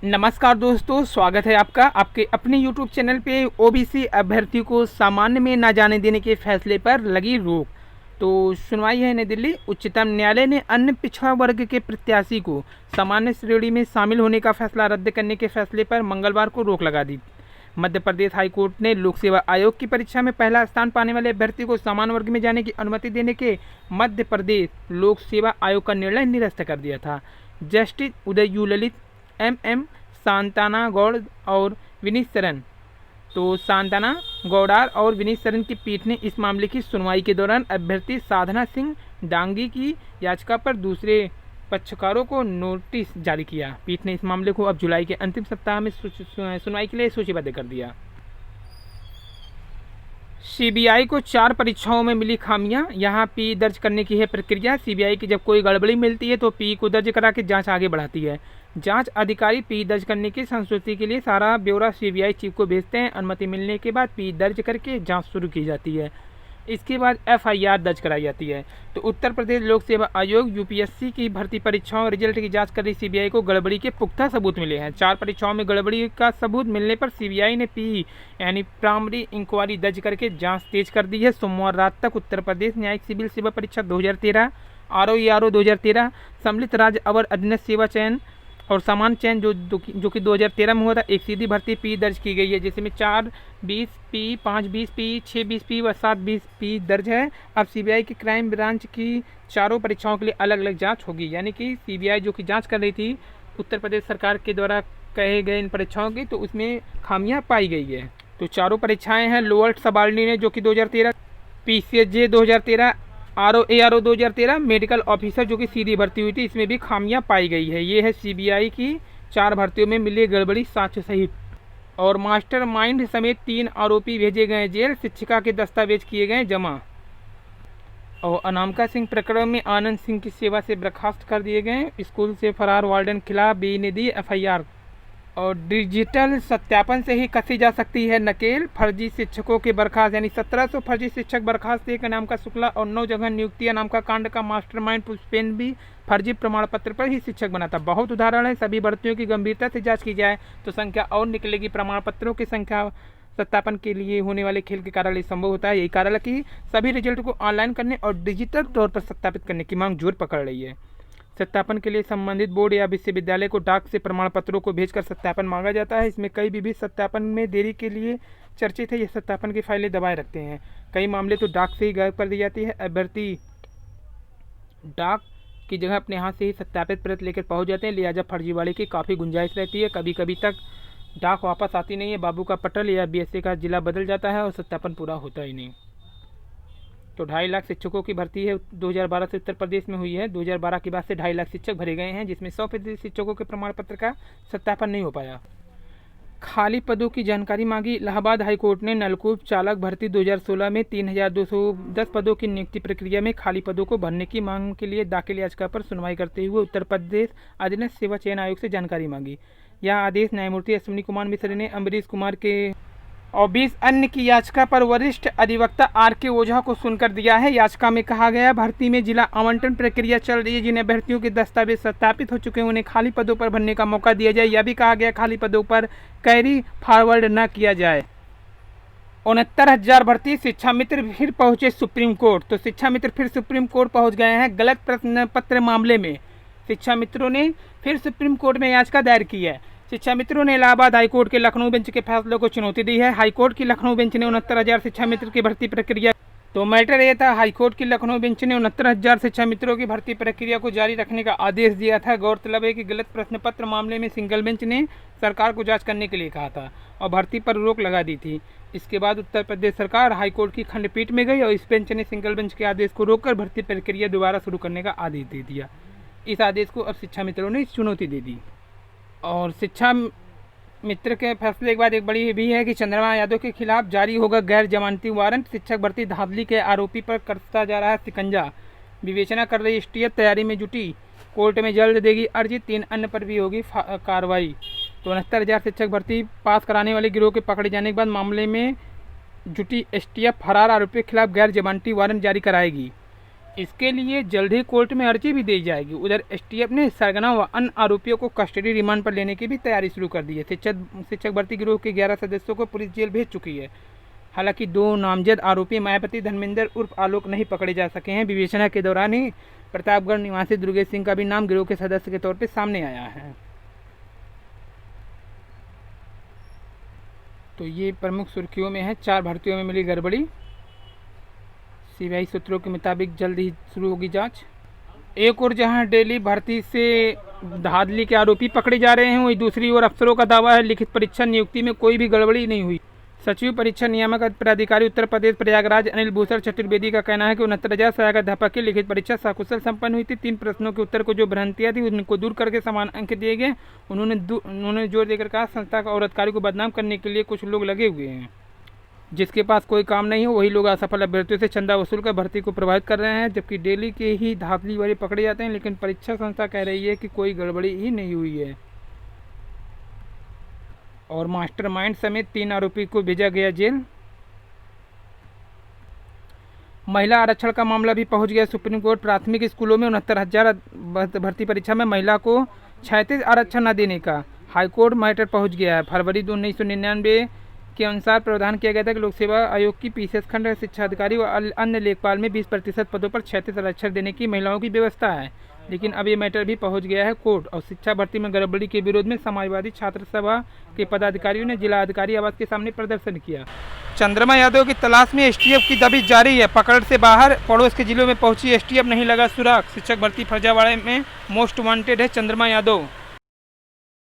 नमस्कार दोस्तों, स्वागत है आपका आपके अपने YouTube चैनल पे। ओबीसी अभ्यर्थी को सामान्य में न जाने देने के फैसले पर लगी रोक। तो सुनवाई है नई दिल्ली। उच्चतम न्यायालय ने अन्य पिछड़ा वर्ग के प्रत्याशी को सामान्य श्रेणी में शामिल होने का फैसला रद्द करने के फैसले पर मंगलवार को रोक लगा दी। मध्य प्रदेश हाईकोर्ट ने लोक सेवा आयोग की परीक्षा में पहला स्थान पाने वाले अभ्यर्थी को सामान्य वर्ग में जाने की अनुमति देने के मध्य प्रदेश लोक सेवा आयोग का निर्णय निरस्त कर दिया था। Justice Uday U Lalit, M Santana Goud और विनीत सरन सांताना गौड़ार और विनीत सरन की पीठ ने इस मामले की सुनवाई के दौरान अभ्यर्थी साधना सिंह डांगी की याचिका पर दूसरे पक्षकारों को नोटिस जारी किया। पीठ ने इस मामले को अब जुलाई के अंतिम सप्ताह में सुनवाई के लिए सूचीबद्ध कर दिया। सीबीआई को 4 परीक्षाओं में मिली खामियां, यहां पी दर्ज करने की है प्रक्रिया। सीबीआई की जब कोई गड़बड़ी मिलती है तो पी को दर्ज करा के जांच आगे बढ़ाती है। जांच अधिकारी पी दर्ज करने की संस्तुति के लिए सारा ब्यौरा सीबीआई चीफ को भेजते हैं। अनुमति मिलने के बाद पी दर्ज करके जांच शुरू की जाती है। इसके बाद एफआईआर दर्ज कराई जाती है। तो उत्तर प्रदेश लोक सेवा आयोग यूपीएससी की भर्ती परीक्षाओं रिजल्ट की जांच कर रही सीबीआई को गड़बड़ी के पुख्ता सबूत मिले हैं। 4 परीक्षाओं में गड़बड़ी का सबूत मिलने पर सीबीआई ने पी यानी प्राइमरी इंक्वायरी दर्ज करके जांच तेज कर दी है। सोमवार रात तक उत्तर प्रदेश न्यायिक सिविल सेवा परीक्षा 2013, आरओ 2013, सम्मिलित राज्य अवर अधीनस्थ सेवा चयन और सामान्य चयन जो कि 2013 में हुआ था, एक सीधी भर्ती पी दर्ज की गई है, जिसमें 4-20 पी, 5-20 पी, 6-20 पी व 7-20 पी दर्ज है। अब सीबीआई की क्राइम ब्रांच की चारों परीक्षाओं के लिए अलग अलग जांच होगी। यानी कि सीबीआई जो कि जांच कर रही थी उत्तर प्रदेश सरकार के द्वारा कहे गए इन परीक्षाओं की, तो उसमें खामियां पाई गई है। तो चारों परीक्षाएँ हैं लोअर सबऑर्डिनेट जो कि 2013, पीसीएसजे 2013, आरओ 2013, मेडिकल ऑफिसर जो कि सीधी भर्ती हुई थी, इसमें भी खामियां पाई गई है। ये है सीबीआई की 4 भर्तियों में मिली गड़बड़ी साक्ष्य सहित। और मास्टरमाइंड समेत 3 आरोपी भेजे गए जेल, शिक्षिका के दस्तावेज किए गए जमा। और अनामिका सिंह प्रकरण में आनंद सिंह की सेवा से बर्खास्त कर दिए गए। स्कूल से फरार वार्डन खिलाफ बी ने दी एफआईआर। और डिजिटल सत्यापन से ही कसी जा सकती है नकेल, फर्जी शिक्षकों के बर्खास्त। यानी 1700 फर्जी शिक्षक बर्खास्त थे। अनामिका शुक्ला और 9 जगह नियुक्ति। अनामिका कांड का मास्टरमाइंड पुष्पेन भी फर्जी प्रमाण पत्र पर ही शिक्षक बना था। बहुत उदाहरण है। सभी भर्तियों की गंभीरता से जांच की जाए तो संख्या और निकलेगी। प्रमाण पत्रों की संख्या सत्यापन के लिए होने वाले खेल के कारण संभव होता है। यही कारण है कि सभी रिजल्ट को ऑनलाइन करने और डिजिटल तौर पर सत्यापित करने की मांग जोर पकड़ रही है। सत्यापन के लिए संबंधित बोर्ड या विश्वविद्यालय को डाक से प्रमाण पत्रों को भेजकर सत्यापन मांगा जाता है। इसमें कई विविध सत्यापन में देरी के लिए चर्चित है। ये सत्यापन की फाइलें दबाए रखते हैं। कई मामले तो डाक से ही गायब कर दी जाती है। अभ्यर्थी डाक की जगह अपने हाथ से ही सत्यापित प्रत लेकर पहुंच जाते हैं, लिहाजा फर्जीवाड़े की काफ़ी गुंजाइश रहती है। कभी कभी तक डाक वापस आती नहीं है। बाबू का पटल या बीएसए का जिला बदल जाता है और सत्यापन पूरा होता ही नहीं। तो 2.5 लाख शिक्षकों की भर्ती है 2012 से उत्तर प्रदेश में हुई है। 2012 के बाद से 2.5 लाख शिक्षक भरे गए हैं, जिसमें 100% शिक्षकों के प्रमाण पत्र का सत्यापन नहीं हो पाया। खाली पदों की जानकारी मांगी। इलाहाबाद हाईकोर्ट ने नलकूप चालक भर्ती 2016 में 3210 पदों की नियुक्ति प्रक्रिया में खाली पदों को भरने की मांग के लिए दाखिल याचिका पर सुनवाई करते हुए उत्तर प्रदेश अधीनस्थ सेवा चयन आयोग से जानकारी मांगी। यह आदेश न्यायमूर्ति अश्विनी कुमार मिश्र ने अम्बरीश कुमार के और 20 अन्य की याचिका पर वरिष्ठ अधिवक्ता आर.के. ओझा को सुनकर दिया है। याचिका में कहा गया, भर्ती में जिला आवंटन प्रक्रिया चल रही है। जिन अभ्यर्थियों के दस्तावेज सत्यापित हो चुके हैं उन्हें खाली पदों पर भरने का मौका दिया जाए। यह भी कहा गया, खाली पदों पर कैरी फॉरवर्ड न किया जाए। 69,000 भर्ती। शिक्षा मित्र फिर पहुंचे सुप्रीम कोर्ट। तो शिक्षा मित्र फिर सुप्रीम कोर्ट पहुंच गए हैं। गलत प्रश्न पत्र मामले में शिक्षा मित्रों ने फिर सुप्रीम कोर्ट में याचिका दायर की है। शिक्षा मित्रों ने इलाहाबाद हाईकोर्ट के लखनऊ बेंच के फैसले को चुनौती दी है। हाईकोर्ट की लखनऊ बेंच ने 69,000 शिक्षा मित्र की भर्ती प्रक्रिया, तो मैटर ये था, हाईकोर्ट की लखनऊ बेंच ने 69,000 शिक्षा मित्रों की भर्ती प्रक्रिया को जारी रखने का आदेश दिया था। गौरतलब है कि गलत प्रश्न पत्र मामले में सिंगल बेंच ने सरकार को जांच करने के लिए कहा था और भर्ती पर रोक लगा दी थी। इसके बाद उत्तर प्रदेश सरकार हाईकोर्ट की खंडपीठ में गई और इस बेंच ने सिंगल बेंच के आदेश को रोककर भर्ती प्रक्रिया दोबारा शुरू करने का आदेश दे दिया। इस आदेश को अब शिक्षा मित्रों ने चुनौती दे दी। और शिक्षा मित्र के फैसले के बाद एक बड़ी भी है कि चंद्रमा यादव के खिलाफ जारी होगा गैर जमानती वारंट। शिक्षक भर्ती धांधली के आरोपी पर करता जा रहा है शिकंजा। विवेचना कर रही एसटीएफ तैयारी में जुटी, कोर्ट में जल्द देगी अर्जी। 3 अन्य पर भी होगी कार्रवाई। तो 69,000 शिक्षक भर्ती पास कराने वाले गिरोह के पकड़े जाने के बाद मामले में जुटी एसटीएफ फरार आरोपियों के खिलाफ गैर जमानती वारंट जारी कराएगी। इसके लिए जल्द ही कोर्ट में अर्जी भी दी जाएगी। उधर एसटीएफ ने सरगना व अन्य आरोपियों को कस्टडी रिमांड पर लेने की भी तैयारी शुरू कर दी है। शिक्षक भर्ती गिरोह के 11 सदस्यों को पुलिस जेल भेज चुकी है। हालांकि 2 नामजद आरोपी मायावती धर्मेंद्र उर्फ आलोक नहीं पकड़े जा सके हैं। विवेचना के दौरान ही प्रतापगढ़ निवासी दुर्गेश सिंह का भी नाम गिरोह के सदस्य के तौर पर सामने आया है। तो ये प्रमुख सुर्खियों में है। 4 भर्तियों में मिली गड़बड़ी। सीबीआई सूत्रों के मुताबिक जल्द ही शुरू होगी जांच। एक और जहां दिल्ली भर्ती से धांधली के आरोपी पकड़े जा रहे हैं, वहीं दूसरी ओर अफसरों का दावा है लिखित परीक्षा नियुक्ति में कोई भी गड़बड़ी नहीं हुई। सचिव परीक्षा नियामक प्राधिकारी उत्तर प्रदेश प्रयागराज अनिल भूषण चतुर्वेदी का कहना है कि 69,000 सहायक अध्यापक की लिखित परीक्षा सकुशल संपन्न हुई थी। 3 प्रश्नों के उत्तर को जो भ्रांतियां थी उनको दूर करके समान अंक दिए गए। उन्होंने जोर देकर कहा, संस्था और अधिकारी को बदनाम करने के लिए कुछ लोग लगे हुए हैं। जिसके पास कोई काम नहीं हो वही लोग असफल अभ्यर्थियों से चंदा वसूल कर भर्ती को प्रभावित कर रहे हैं, जबकि दिल्ली के ही धांधली वाले पकड़े जाते हैं। लेकिन परीक्षा संस्था कह रही है कि कोई गड़बड़ी ही नहीं हुई है। और मास्टरमाइंड समेत 3 आरोपी को भेजा गया जेल। महिला आरक्षण का मामला भी पहुंच गया सुप्रीम कोर्ट। प्राथमिक स्कूलों में 69,000 भर्ती परीक्षा में महिला को 36 आरक्षण न देने का हाईकोर्ट मैटर पहुंच गया है। फरवरी 1999 के अनुसार प्रावधान किया गया था कि लोक सेवा आयोग की पीसीएस खंड शिक्षा अधिकारी व अन्य लेखपाल में 20% पदों पर 36 आरक्षण देने की महिलाओं की व्यवस्था है। लेकिन अब ये मैटर भी पहुंच गया है कोर्ट। और शिक्षा भर्ती में गड़बड़ी के विरोध में समाजवादी छात्र सभा के पदाधिकारियों ने जिला अधिकारी आवास के सामने प्रदर्शन किया। चंद्रमा यादव की तलाश में एसटीएफ की दबिश जारी है। पकड़ से बाहर पड़ोस के जिलों में पहुंची एसटीएफ, नहीं लगा सुराग। शिक्षक भर्ती फर्जावाड़े में मोस्ट वांटेड है चंद्रमा यादव।